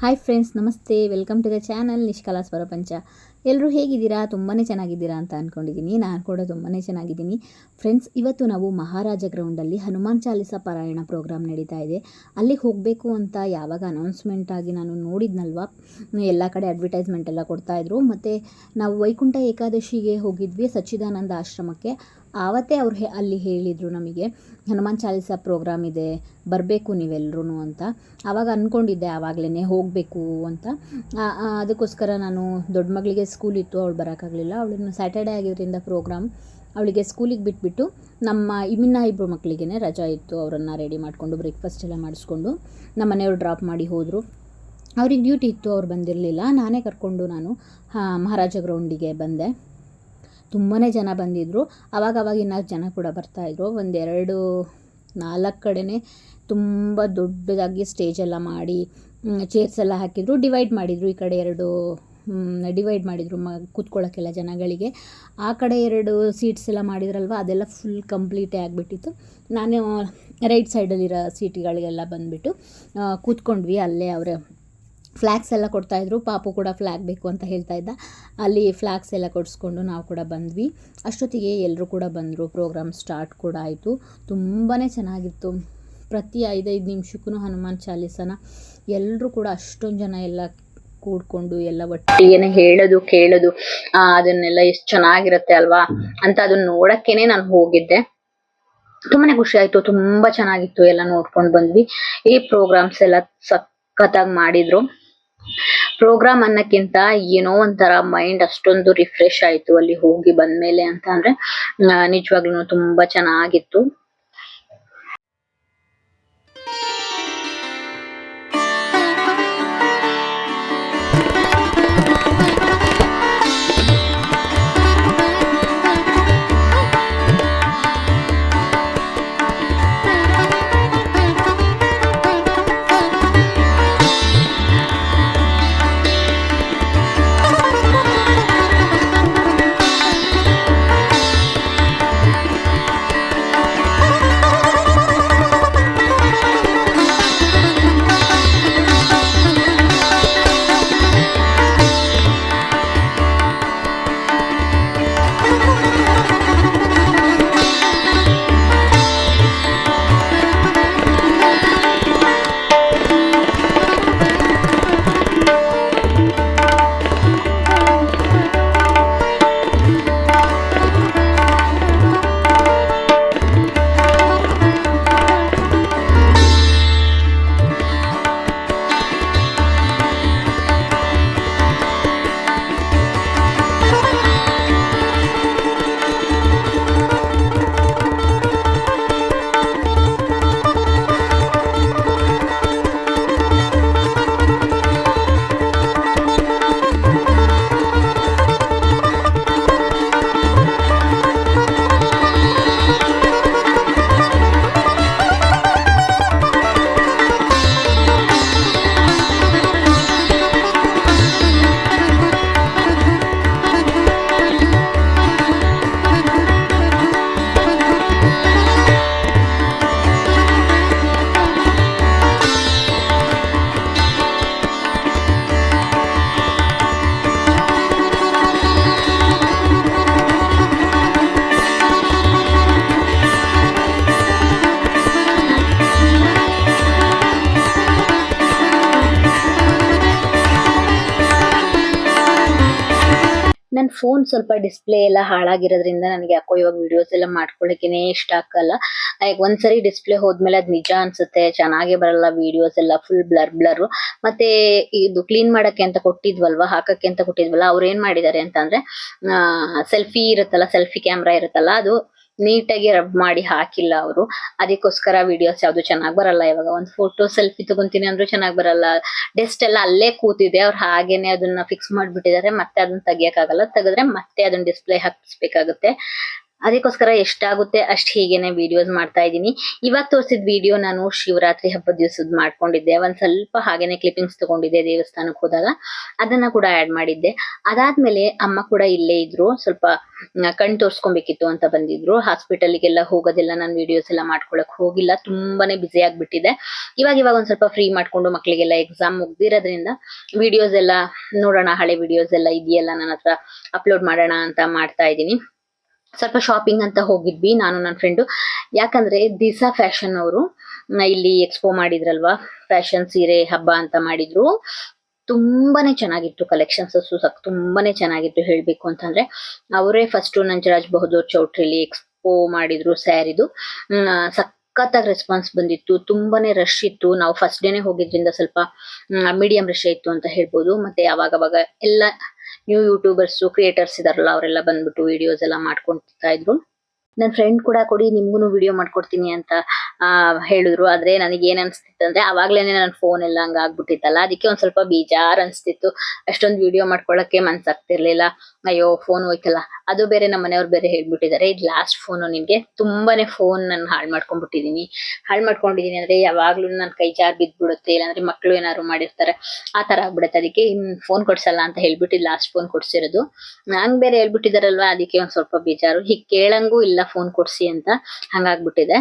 Hi friends, ನಮಸ್ತೆ. Welcome to the channel Nishkala Swarapancha. ಎಲ್ಲರೂ ಹೇಗಿದ್ದೀರಾ? ತುಂಬಾ ಚೆನ್ನಾಗಿದ್ದೀರಾ ಅಂತ ಅಂದ್ಕೊಂಡಿದ್ದೀನಿ. ನಾನು ಕೂಡ ತುಂಬಾ ಚೆನ್ನಾಗಿದ್ದೀನಿ. ಫ್ರೆಂಡ್ಸ್, ಇವತ್ತು ನಾವು ಮಹಾರಾಜ ಗ್ರೌಂಡಲ್ಲಿ ಹನುಮಾನ್ ಚಾಲಿಸಾ ಪಾರಾಯಣ ಪ್ರೋಗ್ರಾಮ್ ನಡೀತಾ ಇದೆ. ಅಲ್ಲಿಗೆ ಹೋಗಬೇಕು ಅಂತ ಯಾವಾಗ ಅನೌನ್ಸ್ಮೆಂಟ್ ಆಗಿ ನಾನು ನೋಡಿದ್ನಲ್ವ, ಎಲ್ಲ ಕಡೆ ಅಡ್ವರ್ಟೈಸ್ಮೆಂಟ್ ಎಲ್ಲ ಕೊಡ್ತಾಯಿದ್ರು. ಮತ್ತು ನಾವು ವೈಕುಂಠ ಏಕಾದಶಿಗೆ ಹೋಗಿದ್ವಿ ಸಚ್ಚಿದಾನಂದ ಆಶ್ರಮಕ್ಕೆ. ಆವತ್ತೇ ಅವ್ರು ಅಲ್ಲಿ ಹೇಳಿದರು ನಮಗೆ, ಹನುಮಾನ್ ಚಾಲಿಸಾ ಪ್ರೋಗ್ರಾಮ್ ಇದೆ, ಬರಬೇಕು ನೀವೆಲ್ಲರೂ ಅಂತ. ಆವಾಗ ಅಂದ್ಕೊಂಡಿದ್ದೆ ಆವಾಗಲೇ ಹೋಗಬೇಕು ಅಂತ. ಅದಕ್ಕೋಸ್ಕರ ನಾನು ದೊಡ್ಡ ಮಗಳಿಗೆ ಸ್ಕೂಲ್ ಇತ್ತು, ಅವಳು ಬರೋಕ್ಕಾಗಲಿಲ್ಲ. ಅವಳನ್ನು ಸ್ಯಾಟರ್ಡೇ ಆಗಿರೋದ್ರಿಂದ ಪ್ರೋಗ್ರಾಮ್ ಅವಳಿಗೆ ಸ್ಕೂಲಿಗೆ ಬಿಟ್ಬಿಟ್ಟು ನಮ್ಮ ಇಬ್ಬರು ಮಕ್ಕಳಿಗೆ ರಜಾ ಇತ್ತು. ಅವರನ್ನು ರೆಡಿ ಮಾಡಿಕೊಂಡು ಬ್ರೇಕ್ಫಾಸ್ಟ್ ಎಲ್ಲ ಮಾಡಿಸ್ಕೊಂಡು ನಮ್ಮ ಮನೆಯವ್ರು ಡ್ರಾಪ್ ಮಾಡಿ ಹೋದರು. ಅವ್ರಿಗೆ ಡ್ಯೂಟಿ ಇತ್ತು, ಅವ್ರು ಬಂದಿರಲಿಲ್ಲ. ನಾನೇ ಕರ್ಕೊಂಡು ನಾನು ಮಹಾರಾಜ ಗ್ರೌಂಡಿಗೆ ಬಂದೆ. ತುಂಬಾ ಜನ ಬಂದಿದ್ದರು. ಅವಾಗವಾಗ ಇನ್ನೂ ಜನ ಕೂಡ ಬರ್ತಾಯಿದ್ರು. 4 ಕಡೆನೇ ತುಂಬ ದೊಡ್ಡದಾಗಿ ಸ್ಟೇಜೆಲ್ಲ ಮಾಡಿ ಚೇರ್ಸ್ ಎಲ್ಲ ಹಾಕಿದ್ರು, ಡಿವೈಡ್ ಮಾಡಿದರು. ಈ ಕಡೆ 2 ಡಿವೈಡ್ ಮಾಡಿದರು ಕೂತ್ಕೊಳ್ಳೋಕ್ಕೆಲ್ಲ ಜನಗಳಿಗೆ. ಆ ಕಡೆ 2 ಸೀಟ್ಸ್ ಎಲ್ಲ ಮಾಡಿದ್ರಲ್ವ, ಅದೆಲ್ಲ ಫುಲ್ ಕಂಪ್ಲೀಟೇ ಆಗಿಬಿಟ್ಟಿತ್ತು. ನಾನು ರೈಟ್ ಸೈಡಲ್ಲಿರೋ ಸೀಟ್ಗಳಿಗೆಲ್ಲ ಬಂದುಬಿಟ್ಟು ಕೂತ್ಕೊಂಡ್ವಿ. ಅಲ್ಲೇ ಅವರ ಫ್ಲ್ಯಾಗ್ಸ್ ಎಲ್ಲ ಕೊಡ್ತಾಯಿದ್ರು. ಪಾಪು ಕೂಡ ಫ್ಲ್ಯಾಗ್ ಬೇಕು ಅಂತ ಹೇಳ್ತಾ ಇದ್ದ. ಅಲ್ಲಿ ಫ್ಲ್ಯಾಗ್ಸ್ ಎಲ್ಲ ಕೊಡಿಸ್ಕೊಂಡು ನಾವು ಕೂಡ ಬಂದ್ವಿ. ಅಷ್ಟೊತ್ತಿಗೆ ಎಲ್ಲರೂ ಕೂಡ ಬಂದರು. ಪ್ರೋಗ್ರಾಮ್ ಸ್ಟಾರ್ಟ್ ಕೂಡ ಆಯಿತು. ತುಂಬಾ ಚೆನ್ನಾಗಿತ್ತು. ಪ್ರತಿ 5-5 ನಿಮಿಷಕ್ಕೂ ಹನುಮಾನ್ ಚಾಲೀಸನ ಎಲ್ಲರೂ ಕೂಡ ಅಷ್ಟೊಂದು ಜನ ಎಲ್ಲ ಕೂಡ್ಕೊಂಡು ಎಲ್ಲ ಒಟ್ಟಿಗೆ ಹೇಳೋದು ಕೇಳೋದು, ಅದನ್ನೆಲ್ಲ ಎಷ್ಟು ಚೆನ್ನಾಗಿರುತ್ತೆ ಅಲ್ವಾ ಅಂತ ಅದನ್ನ ನೋಡೋಕ್ಕೇನೆ ನಾನು ಹೋಗಿದ್ದೆ. ತುಂಬಾ ಖುಷಿ ಆಯಿತು. ತುಂಬ ಚೆನ್ನಾಗಿತ್ತು. ಎಲ್ಲ ನೋಡ್ಕೊಂಡು ಬಂದ್ವಿ. ಈ ಪ್ರೋಗ್ರಾಮ್ಸ್ ಎಲ್ಲ ಸಖತ್ತಾಗಿ ಮಾಡಿದರು. ಪ್ರೋಗ್ರಾಮ್ ಅನ್ನಕ್ಕಿಂತ ಏನೋ ಒಂಥರ ಮೈಂಡ್ ಅಷ್ಟೊಂದು ರಿಫ್ರೆಶ್ ಆಯಿತು ಅಲ್ಲಿ ಹೋಗಿ ಬಂದಮೇಲೆ ಅಂತ ಅಂದರೆ ನಿಜವಾಗ್ಲೂ ತುಂಬ ಚೆನ್ನಾಗಿತ್ತು. ನನ್ನ ಫೋನ್ ಸ್ವಲ್ಪ ಡಿಸ್ಪ್ಲೇ ಎಲ್ಲ ಹಾಳಾಗಿರೋದ್ರಿಂದ ನನಗೆ ಯಾಕೋ ಇವಾಗ ವಿಡಿಯೋಸ್ ಎಲ್ಲ ಮಾಡ್ಕೊಳ್ಳೋಕೆ ಇಷ್ಟ ಆಗಲ್ಲ. ಒಂದ್ಸರಿ ಡಿಸ್ಪ್ಲೇ ಹೋದ್ಮೇಲೆ ಅದು ನಿಜ ಅನ್ಸುತ್ತೆ, ಚೆನ್ನಾಗೇ ಬರಲ್ಲ ವಿಡಿಯೋಸ್ ಎಲ್ಲ, ಫುಲ್ ಬ್ಲರ್. ಮತ್ತೆ ಇದು ಕ್ಲೀನ್ ಮಾಡಕ್ಕೆ ಅಂತ ಕೊಟ್ಟಿದ್ವಲ್ವಾ, ಹಾಕಕ್ಕೆ ಅಂತ ಕೊಟ್ಟಿದ್ವಲ್ಲ, ಅವ್ರು ಏನ್ ಮಾಡಿದ್ದಾರೆ ಅಂತಂದ್ರೆ ಸೆಲ್ಫಿ ಕ್ಯಾಮ್ರಾ ಇರುತ್ತಲ್ಲ, ಅದು ನೀಟಾಗಿ ರಬ್ ಮಾಡಿ ಹಾಕಿಲ್ಲ ಅವರು. ಅದಕ್ಕೋಸ್ಕರ ವಿಡಿಯೋಸ್ ಯಾವ್ದು ಚೆನ್ನಾಗಿ ಬರಲ್ಲ. ಇವಾಗ ಒಂದು ಫೋಟೋ ಸೆಲ್ಫಿ ತಗೊಂತೀನಿ ಅಂದ್ರೂ ಚೆನ್ನಾಗಿ ಬರಲ್ಲ. ಡೆಸ್ಟ್ ಎಲ್ಲ ಅಲ್ಲೇ ಕೂತಿದೆ, ಅವ್ರು ಹಾಗೇನೆ ಅದನ್ನ ಫಿಕ್ಸ್ ಮಾಡ್ಬಿಟ್ಟಿದ್ದಾರೆ. ಮತ್ತೆ ಅದನ್ನ ತೆಗಿಯಕ್ಕಾಗಲ್ಲ. ತೆಗೆದ್ರೆ ಮತ್ತೆ ಅದನ್ನ ಡಿಸ್ಪ್ಲೇ ಹಾಕಿಸ್ಬೇಕಾಗುತ್ತೆ. ಅದಕ್ಕೋಸ್ಕರ ಎಷ್ಟಾಗುತ್ತೆ ಅಷ್ಟು ಹೀಗೇನೆ ವಿಡಿಯೋಸ್ ಮಾಡ್ತಾ ಇದ್ದೀನಿ. ಇವಾಗ ತೋರಿಸಿದ ವಿಡಿಯೋ ನಾನು ಶಿವರಾತ್ರಿ ಹಬ್ಬದ ದಿವಸದ್ ಮಾಡ್ಕೊಂಡಿದ್ದೆ. ಒಂದ್ ಸ್ವಲ್ಪ ಹಾಗೇನೆ ಕ್ಲಿಪ್ಪಿಂಗ್ಸ್ ತಗೊಂಡಿದ್ದೆ ದೇವಸ್ಥಾನಕ್ಕೆ ಹೋದಾಗ, ಅದನ್ನ ಕೂಡ ಆಡ್ ಮಾಡಿದ್ದೆ. ಅದಾದ್ಮೇಲೆ ಅಮ್ಮ ಕೂಡ ಇಲ್ಲೇ ಇದ್ರು, ಸ್ವಲ್ಪ ಕಣ್ ತೋರ್ಸ್ಕೊಬೇಕಿತ್ತು ಅಂತ ಬಂದಿದ್ರು. ಹಾಸ್ಪಿಟಲ್ಗೆಲ್ಲ ಹೋಗೋದೆಲ್ಲ ನಾನು ವಿಡಿಯೋಸ್ ಎಲ್ಲ ಮಾಡ್ಕೊಳಕ್ ಹೋಗಿಲ್ಲ, ತುಂಬಾನೇ ಬ್ಯುಸಿ ಆಗ್ಬಿಟ್ಟಿದೆ. ಇವಾಗ ಒಂದ್ ಸ್ವಲ್ಪ ಫ್ರೀ ಮಾಡ್ಕೊಂಡು ಮಕ್ಳಿಗೆಲ್ಲ ಎಕ್ಸಾಮ್ ಮುಗ್ದಿರೋದ್ರಿಂದ ವಿಡಿಯೋಸ್ ಎಲ್ಲ ನೋಡೋಣ, ಹಳೆ ವಿಡಿಯೋಸ್ ಎಲ್ಲ ಇದೆಯಲ್ಲ ನನ್ನ ಹತ್ರ ಅಪ್ಲೋಡ್ ಮಾಡೋಣ ಅಂತ ಮಾಡ್ತಾ ಇದ್ದೀನಿ. ಸ್ವಲ್ಪ ಶಾಪಿಂಗ್ ಅಂತ ಹೋಗಿದ್ವಿ ನಾನು ನನ್ನ ಫ್ರೆಂಡು. ಯಾಕಂದ್ರೆ ದಿಸಾ ಫ್ಯಾಷನ್ ಅವರು ಇಲ್ಲಿ ಎಕ್ಸ್ಪೋ ಮಾಡಿದ್ರಲ್ವಾ, ಫ್ಯಾಷನ್ ಸೀರೆ ಹಬ್ಬ ಅಂತ ಮಾಡಿದ್ರು. ತುಂಬಾನೇ ಚೆನ್ನಾಗಿತ್ತು ಕಲೆಕ್ಷನ್ಸ್, ತುಂಬಾನೇ ಚೆನ್ನಾಗಿತ್ತು. ಹೇಳ್ಬೇಕು ಅಂತಂದ್ರೆ ಅವರೇ ಫಸ್ಟ್ ನಂಜರಾಜ್ ಬಹದ್ದೂರ್ ಚೌಟ್ರಿಲಿ ಎಕ್ಸ್ಪೋ ಮಾಡಿದ್ರು ಸ್ಯಾರಿದು. ಸಖತ್ತಾಗಿ ರೆಸ್ಪಾನ್ಸ್ ಬಂದಿತ್ತು, ತುಂಬಾನೇ ರಶ್ ಇತ್ತು. ನಾವು ಫಸ್ಟ್ ಡೇನೆ ಹೋಗಿದ್ರಿಂದ ಸ್ವಲ್ಪ ಮೀಡಿಯಂ ರಶ್ ಇತ್ತು ಅಂತ ಹೇಳ್ಬೋದು. ಮತ್ತೆ ಅವಾಗ ಎಲ್ಲ ನ್ಯೂ ಯೂಟ್ಯೂಬರ್ಸ್ ಕ್ರಿಯೇಟರ್ಸ್ ಇದಾರಲ್ಲ, ಅವರೆಲ್ಲ ಬಂದ್ಬಿಟ್ಟು ವಿಡಿಯೋಸ್ ಎಲ್ಲ ಮಾಡ್ಕೊಂತಾ ಇದ್ರು. ನನ್ನ ಫ್ರೆಂಡ್ ಕೂಡ ಕೊಡಿ ನಿಮ್ಗೂ ವಿಡಿಯೋ ಮಾಡ್ಕೊಡ್ತೀನಿ ಅಂತ ಹೇಳಿದ್ರು. ಆದ್ರೆ ನನಗೆ ಏನ್ ಅನ್ಸ್ತಿತ್ತು ಅಂದ್ರೆ ಅವಾಗ್ಲೇನೆ ನನ್ನ ಫೋನ್ ಎಲ್ಲ ಹಂಗ ಆಗ್ಬಿಟ್ಟಿತ್ತಲ್ಲ, ಅದಕ್ಕೆ ಒಂದ್ ಸ್ವಲ್ಪ ಬೇಜಾರ್ ಅನ್ಸ್ತಿತ್ತು. ಅಷ್ಟೊಂದು ವಿಡಿಯೋ ಮಾಡ್ಕೊಳಕ್ಕೆ ಮನ್ಸಾಗ್ತಿರ್ಲಿಲ್ಲ. ಅಯ್ಯೋ ಫೋನ್ ಹೋಯ್ತಲ್ಲ. ಅದು ಬೇರೆ ನಮ್ಮ ಮನೆಯವ್ರು ಬೇರೆ ಹೇಳ್ಬಿಟ್ಟಿದ್ದಾರೆ, ಇದು ಲಾಸ್ಟ್ ಫೋನು ನಿಮ್ಗೆ, ತುಂಬಾನೇ ಫೋನ್ ನಾನು ಹಾಳು ಮಾಡ್ಕೊಂಡಿದೀನಿ ಅಂದ್ರೆ ಯಾವಾಗ್ಲೂ ನನ್ ಕೈ ಜಾರ್ ಬಿದ್ಬಿಡುತ್ತೆ, ಇಲ್ಲಾಂದ್ರೆ ಮಕ್ಳು ಏನಾದ್ರು ಮಾಡಿರ್ತಾರೆ, ಆ ತರ ಆಗ್ಬಿಡುತ್ತೆ. ಅದಕ್ಕೆ ಇನ್ ಫೋನ್ ಕೊಡ್ಸಲ್ಲ ಅಂತ ಹೇಳ್ಬಿಟ್ಟು ಲಾಸ್ಟ್ ಫೋನ್ ಕೊಡ್ಸಿರೋದು. ನಂಗ್ ಬೇರೆ ಹೇಳ್ಬಿಟ್ಟಿದಾರಲ್ವಾ, ಅದಕ್ಕೆ ಒಂದ್ ಸ್ವಲ್ಪ ಬೇಜಾರು. ಹೀಗ್ ಕೇಳಂಗೂ ಇಲ್ಲ ಫೋನ್ ಕೊಡ್ಸಿ ಅಂತ, ಹಂಗಾಗ್ಬಿಟ್ಟಿದೆ.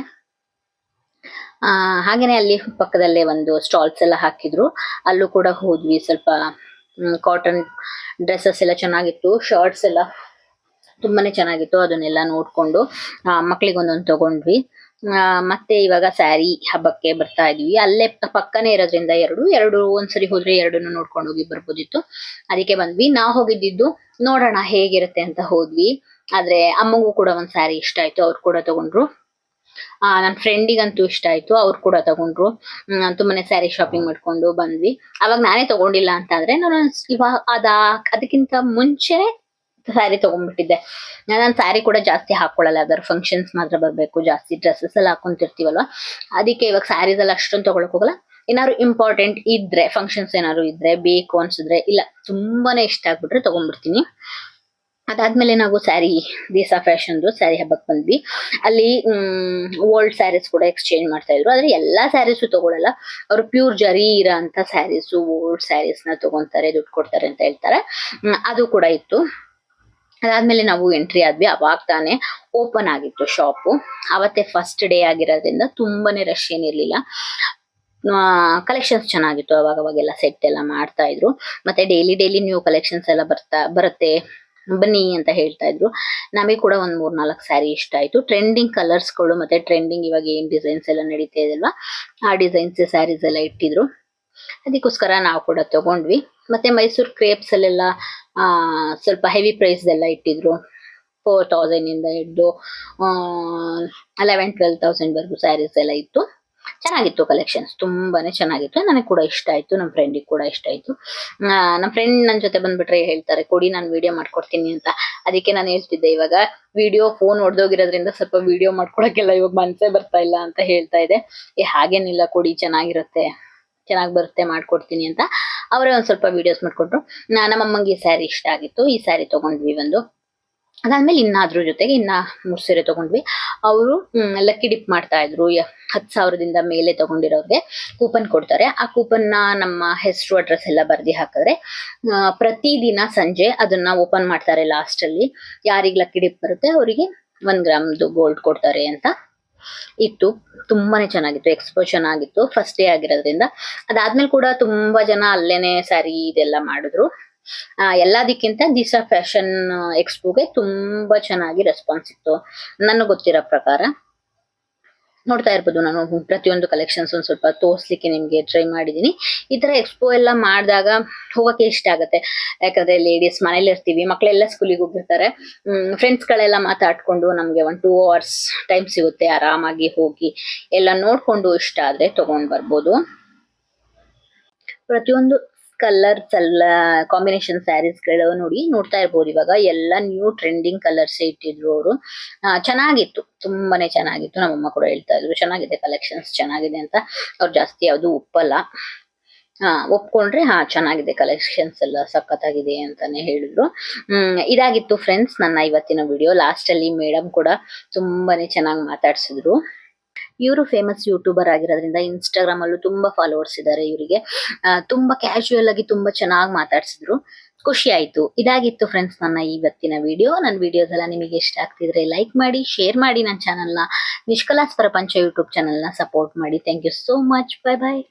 ಹಾಗೇನೆ ಅಲ್ಲಿ ಪಕ್ಕದಲ್ಲೇ ಒಂದು ಸ್ಟಾಲ್ಸ್ ಎಲ್ಲ ಹಾಕಿದ್ರು, ಅಲ್ಲೂ ಕೂಡ ಹೋದ್ವಿ. ಸ್ವಲ್ಪ ಕಾಟನ್ ಡ್ರೆಸ್ಸಸ್ ಎಲ್ಲ ಚೆನ್ನಾಗಿತ್ತು, ಶರ್ಟ್ಸ್ ಎಲ್ಲ ತುಂಬಾನೇ ಚೆನ್ನಾಗಿತ್ತು. ಅದನ್ನೆಲ್ಲ ನೋಡ್ಕೊಂಡು ಮಕ್ಳಿಗೆ ಒಂದೊಂದು ತಗೊಂಡ್ವಿ. ಮತ್ತೆ ಇವಾಗ ಸ್ಯಾರಿ ಹಬ್ಬಕ್ಕೆ ಬರ್ತಾ ಇದೀವಿ. ಅಲ್ಲೇ ಪಕ್ಕನೇ ಇರೋದ್ರಿಂದ ಎರಡು ಒಂದ್ಸರಿ ಹೋದ್ರೆ ಎರಡನ್ನು ನೋಡ್ಕೊಂಡು ಹೋಗಿ ಬರ್ಬೋದಿತ್ತು, ಅದಕ್ಕೆ ಬಂದ್ವಿ. ನಾವು ಹೋಗಿದ್ದು ನೋಡೋಣ ಹೇಗಿರುತ್ತೆ ಅಂತ ಹೋದ್ವಿ. ಆದ್ರೆ ಅಮ್ಮಗೂ ಕೂಡ ಒಂದ್ ಸ್ಯಾರಿ ಇಷ್ಟ ಆಯ್ತು, ಅವ್ರು ಕೂಡ ತಗೊಂಡ್ರು. ನನ್ನ ಫ್ರೆಂಡಿಗಂತೂ ಇಷ್ಟ ಆಯ್ತು, ಅವ್ರು ಕೂಡ ತಗೊಂಡ್ರು. ತುಂಬಾನೇ ಸ್ಯಾರಿ ಶಾಪಿಂಗ್ ಮಾಡ್ಕೊಂಡು ಬಂದ್ವಿ. ಅವಾಗ ನಾನೇ ತಗೊಂಡಿಲ್ಲ ಅಂತ ಅಂದ್ರೆ ನಾನು ಇವಾಗ ಅದಕ್ಕಿಂತ ಮುಂಚೆನೆ ಸ್ಯಾರಿ ತಗೊಂಡ್ಬಿಟ್ಟಿದ್ದೆ. ನಾನು ಸ್ಯಾರಿ ಕೂಡ ಜಾಸ್ತಿ ಹಾಕೊಳ್ಳಲ್ಲ, ಅದರ ಫಂಕ್ಷನ್ಸ್ ಮಾತ್ರ ಬರ್ಬೇಕು, ಜಾಸ್ತಿ ಡ್ರೆಸ್ಸಸ್ ಎಲ್ಲ ಹಾಕೊಂತಿರ್ತೀವಲ್ವಾ, ಅದಕ್ಕೆ ಇವಾಗ ಸ್ಯಾರೀಸ್ ಎಲ್ಲ ಅಷ್ಟೊಂದು ತಗೊಳಕ್ ಹೋಗಲ್ಲ. ಏನಾದ್ರು ಇಂಪಾರ್ಟೆಂಟ್ ಇದ್ರೆ, ಫಂಕ್ಷನ್ಸ್ ಏನಾದ್ರು ಇದ್ರೆ, ಬೇಕು ಅನ್ಸಿದ್ರೆ, ಇಲ್ಲ ತುಂಬಾನೇ ಇಷ್ಟ ಆಗ್ಬಿಟ್ರೆ ತಗೊಂಡ್ಬಿಡ್ತೀನಿ. ಅದಾದ್ಮೇಲೆ ನಾವು ಸ್ಯಾರಿ ದಿಸಾ ಫ್ಯಾಷನ್ದು ಸ್ಯಾರಿ ಹಬ್ಬಕ್ಕೆ ಬಂದ್ವಿ. ಅಲ್ಲಿ ಓಲ್ಡ್ ಸ್ಯಾರೀಸ್ ಕೂಡ ಎಕ್ಸ್ಚೇಂಜ್ ಮಾಡ್ತಾ ಇದ್ರು. ಆದ್ರೆ ಎಲ್ಲಾ ಸ್ಯಾರೀಸು ತಗೊಳಲ್ಲ, ಅವರು ಪ್ಯೂರ್ ಜರಿ ಇರೋ ಅಂತ ಸ್ಯಾರೀಸು, ಓಲ್ಡ್ ಸ್ಯಾರೀಸ್ ನ ತಗೊಂತಾರೆ, ದುಡ್ಡು ಕೊಡ್ತಾರೆ ಅಂತ ಹೇಳ್ತಾರೆ. ಅದು ಕೂಡ ಇತ್ತು. ಅದಾದ್ಮೇಲೆ ನಾವು ಎಂಟ್ರಿ ಆದ್ವಿ. ಅವಾಗ ತಾನೇ ಓಪನ್ ಆಗಿತ್ತು ಶಾಪು. ಅವತ್ತೇ ಫಸ್ಟ್ ಡೇ ಆಗಿರೋದ್ರಿಂದ ತುಂಬಾನೇ ರಶ್ ಏನಿರ್ಲಿಲ್ಲ. ಕಲೆಕ್ಷನ್ಸ್ ಚೆನ್ನಾಗಿತ್ತು. ಅವಾಗೆಲ್ಲ ಸೆಟ್ ಎಲ್ಲ ಮಾಡ್ತಾ ಇದ್ರು. ಮತ್ತೆ ಡೈಲಿ ನ್ಯೂ ಕಲೆಕ್ಷನ್ಸ್ ಎಲ್ಲ ಬರುತ್ತೆ ಬನ್ನಿ ಅಂತ ಹೇಳ್ತಾ ಇದ್ರು. ನಮಗೆ ಕೂಡ ಒಂದ್ 3-4 ಸ್ಯಾರಿ ಇಷ್ಟ ಆಯ್ತು. ಟ್ರೆಂಡಿಂಗ್ ಕಲರ್ಸ್ಗಳು ಮತ್ತೆ ಟ್ರೆಂಡಿಂಗ್ ಇವಾಗ ಏನ್ ಡಿಸೈನ್ಸ್ ಎಲ್ಲ ನಡೀತಾ ಇದೆಯಲ್ವಾ, ಆ ಡಿಸೈನ್ಸ್ ಸ್ಯಾರೀಸ್ ಎಲ್ಲ ಇಟ್ಟಿದ್ರು. ಅದಕ್ಕೋಸ್ಕರ ನಾವು ಕೂಡ ತಗೊಂಡ್ವಿ. ಮತ್ತೆ ಮೈಸೂರ್ ಕ್ರೇಪ್ಸ್ ಅಲ್ಲೆಲ್ಲ ಸ್ವಲ್ಪ ಹೆವಿ ಪ್ರೈಸ್ ಎಲ್ಲ ಇಟ್ಟಿದ್ರು. 4000 ಇಂದ ಹಿಡಿದು 11-12,000 ವರೆಗೂ ಸ್ಯಾರೀಸ್ ಎಲ್ಲ ಇತ್ತು. ಚೆನ್ನಾಗಿತ್ತು ಕಲೆಕ್ಷನ್ಸ್, ತುಂಬಾನೇ ಚೆನ್ನಾಗಿತ್ತು. ನನಗೆ ಕೂಡ ಇಷ್ಟ ಆಯ್ತು, ನಮ್ಮ ಫ್ರೆಂಡಿಗೆ ಕೂಡ ಇಷ್ಟ ಆಯ್ತು. ನಮ್ಮ ಫ್ರೆಂಡ್ ನನ್ನ ಜೊತೆ ಬಂದ್ಬಿಟ್ರೆ ಹೇಳ್ತಾರೆ, ಕೊಡಿ ನಾನು ವಿಡಿಯೋ ಮಾಡ್ಕೊಡ್ತೀನಿ ಅಂತ. ಅದಕ್ಕೆ ನಾನು ಹೇಳ್ತಿದ್ದೆ, ಇವಾಗ ಫೋನ್ ಹೊಡೆದೋಗಿರೋದ್ರಿಂದ ಸ್ವಲ್ಪ ವಿಡಿಯೋ ಮಾಡ್ಕೊಳಕ್ಕೆಲ್ಲ ಇವಾಗ ಮನ್ಸೇ ಬರ್ತಾ ಇಲ್ಲ ಅಂತ ಹೇಳ್ತಾ ಇದೆ. ಹಾಗೇನಿಲ್ಲ, ಕೊಡಿ, ಚೆನ್ನಾಗಿ ಬರುತ್ತೆ, ಮಾಡ್ಕೊಡ್ತೀನಿ ಅಂತ. ಅವರೇ ಒಂದ್ ಸ್ವಲ್ಪ ವಿಡಿಯೋಸ್ ಮಾಡ್ಕೊಟ್ರು. ನಮ್ಮಮ್ಮಂಗೆ ಈ ಸ್ಯಾರಿ ಇಷ್ಟ ಆಗಿತ್ತು, ಈ ಸ್ಯಾರಿ ತಗೊಂಡ್ವಿ ಒಂದು. ಅದಾದ್ಮೇಲೆ ಅದ್ರ ಜೊತೆಗೆ 3 ಸೀರೆ ತಗೊಂಡ್ವಿ. ಅವರು ಲಕ್ಕಿ ಡಿಪ್ ಮಾಡ್ತಾ ಇದ್ರು. 10,000ದಿಂದ ಮೇಲೆ ತಗೊಂಡಿರೋರ್ಗೆ ಕೂಪನ್ ಕೊಡ್ತಾರೆ. ಆ ಕೂಪನ್ ನಮ್ಮ ಹೆಸರು ಅಡ್ರೆಸ್ ಎಲ್ಲ ಬರ್ದಿ ಹಾಕಿದ್ರೆ ಪ್ರತಿದಿನ ಸಂಜೆ ಅದನ್ನ ಓಪನ್ ಮಾಡ್ತಾರೆ. ಲಾಸ್ಟ್ ಅಲ್ಲಿ ಯಾರಿಗ್ ಲಕ್ಕಿ ಡಿಪ್ ಬರುತ್ತೆ ಅವರಿಗೆ 1 ಗ್ರಾಮ್ದು ಗೋಲ್ಡ್ ಕೊಡ್ತಾರೆ ಅಂತ ಇತ್ತು. ತುಂಬಾನೇ ಚೆನ್ನಾಗಿತ್ತು, ಎಕ್ಸ್ಪೋ ಚೆನ್ನಾಗಿತ್ತು, ಫಸ್ಟ್ ಡೇ ಆಗಿರೋದ್ರಿಂದ. ಅದಾದ್ಮೇಲೆ ಕೂಡ ತುಂಬಾ ಜನ ಅಲ್ಲೇನೆ ಸ್ಯಾರಿ ಇದೆಲ್ಲ ಮಾಡಿದ್ರು. ಎಲ್ಲದಕ್ಕಿಂತ ದಿಸಾ ಫ್ಯಾಷನ್ ಎಕ್ಸ್ಪೋಗೆ ತುಂಬಾ ಚೆನ್ನಾಗಿ ರೆಸ್ಪಾನ್ಸ್ ಇತ್ತು ನನಗೆ ಗೊತ್ತಿರೋ ಪ್ರಕಾರ. ನೋಡ್ತಾ ಇರ್ಬೋದು, ನಾನು ಪ್ರತಿಯೊಂದು ಕಲೆಕ್ಷನ್ಸ್ ಒಂದ್ ಸ್ವಲ್ಪ ತೋರ್ಸ್ಲಿಕ್ಕೆ ನಿಮ್ಗೆ ಟ್ರೈ ಮಾಡಿದೀನಿ. ಈ ತರ ಎಕ್ಸ್ಪೋ ಎಲ್ಲ ಮಾಡಿದಾಗ ಹೋಗಕ್ಕೆ ಇಷ್ಟ ಆಗುತ್ತೆ. ಯಾಕಂದ್ರೆ ಲೇಡೀಸ್ ಮನೇಲಿ ಇರ್ತೀವಿ, ಮಕ್ಳೆಲ್ಲ ಸ್ಕೂಲಿಗೆ ಹೋಗಿರ್ತಾರೆ. ಫ್ರೆಂಡ್ಸ್ ಗಳೆಲ್ಲ ಮಾತಾಡ್ಕೊಂಡು ನಮ್ಗೆ 1-2 hours ಟೈಮ್ ಸಿಗುತ್ತೆ. ಆರಾಮಾಗಿ ಹೋಗಿ ಎಲ್ಲ ನೋಡ್ಕೊಂಡು ಇಷ್ಟ ಆದ್ರೆ ತಗೊಂಡ್ ಬರ್ಬೋದು. ಪ್ರತಿಯೊಂದು ಕಲರ್ಸ್ ಎಲ್ಲ ಕಾಂಬಿನೇಷನ್ ಸ್ಯಾರೀಸ್ ಗಳು ನೋಡ್ತಾ ಇರ್ಬೋದು. ಇವಾಗ ಎಲ್ಲ ನ್ಯೂ ಟ್ರೆಂಡಿಂಗ್ ಕಲರ್ಸ್ ಇಟ್ಟಿದ್ರು ಅವರು. ಚೆನ್ನಾಗಿತ್ತು, ತುಂಬಾನೇ ಚೆನ್ನಾಗಿತ್ತು. ನಮ್ಮಮ್ಮ ಕೂಡ ಹೇಳ್ತಾ ಇದ್ರು ಚೆನ್ನಾಗಿದೆ ಕಲೆಕ್ಷನ್ಸ್, ಚೆನ್ನಾಗಿದೆ ಅಂತ. ಅವ್ರು ಜಾಸ್ತಿ ಯಾವ್ದು ಒಪ್ಪಲ್ಲ. ಒಪ್ಕೊಂಡ್ರೆ ಚೆನ್ನಾಗಿದೆ, ಕಲೆಕ್ಷನ್ಸ್ ಎಲ್ಲ ಸಖತ್ತಾಗಿದೆ ಅಂತಾನೆ ಹೇಳಿದ್ರು. ಇದಾಗಿತ್ತು ಫ್ರೆಂಡ್ಸ್ ನನ್ನ ಇವತ್ತಿನ ವಿಡಿಯೋ. ಲಾಸ್ಟ್ ಅಲ್ಲಿ ಮೇಡಮ್ ಕೂಡ ತುಂಬಾನೇ ಚೆನ್ನಾಗಿ ಮಾತಾಡ್ಸಿದ್ರು. ಇವರು ಫೇಮಸ್ ಯೂಟ್ಯೂಬರ್ ಆಗಿರೋದ್ರಿಂದ ಇನ್ಸ್ಟಾಗ್ರಾಮ್ ಅಲ್ಲೂ ತುಂಬಾ ಫಾಲೋವರ್ಸ್ ಇದ್ದಾರೆ ಇವರಿಗೆ. ತುಂಬಾ ಕ್ಯಾಶುಯಲ್ ಆಗಿ ತುಂಬಾ ಚೆನ್ನಾಗಿ ಮಾತಾಡ್ಸಿದ್ರು, ಖುಷಿ ಆಯ್ತು. ಇದಾಗಿತ್ತು ಫ್ರೆಂಡ್ಸ್ ನನ್ನ ಇವತ್ತಿನ ವಿಡಿಯೋ. ನನ್ನ ವಿಡಿಯೋಸ್ ಎಲ್ಲ ನಿಮಗೆ ಇಷ್ಟ ಆಗ್ತಿದ್ರೆ ಲೈಕ್ ಮಾಡಿ, ಶೇರ್ ಮಾಡಿ, ನನ್ನ ಚಾನಲ್ನ ನಿಷ್ಕಲಾಸ್ ಪ್ರಪಂಚ ಯೂಟ್ಯೂಬ್ ಚಾನಲ್ನ ಸಪೋರ್ಟ್ ಮಾಡಿ. Thank you so much. Bye bye.